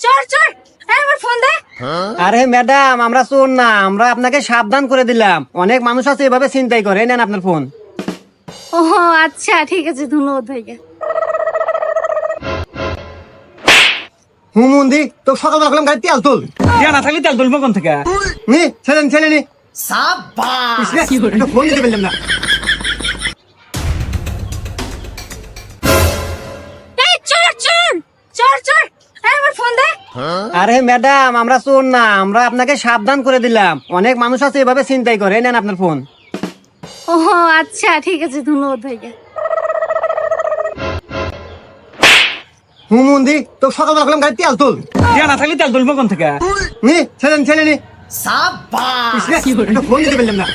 চোর চোর আমার ফোন দে। আরে ম্যাডাম, আমরা চোর না, আমরা আপনাকে সাবধান করে দিলাম। অনেক মানুষ আছে এভাবে চিন্তাই করে। নেন আপনার ফোন। ও আচ্ছা ঠিক আছে, ধন্যবাদ ভাইয়া। হুমন্দি তো সকালবেলা বললাম গাড়ি তেল তুল। দিয়া না থাকলে তেল তুলবো কোন থেকে? নি ছেলেন ছেলে নি ফোন দিতে পারলাম না। এই চোর চোর চোর চোর আমার ফোন দে। আরে ম্যাডাম, আমরা চোর না, আমরা আপনাকে সাবধান করে দিলাম। অনেক মানুষ আছে এভাবে চিন্তাই করে। নেন আপনার ফোন। ও আচ্ছা ঠিক আছে, ধন্যবাদ ভাইয়া। হুমন্দি তো সকালবেলা বললাম গাড়ি তেল তুল। দিয়া না থাকলে তেল তুলবো কোন থেকে? নি ছেলেন ছেলে নি ফোন দিতে পারলাম না।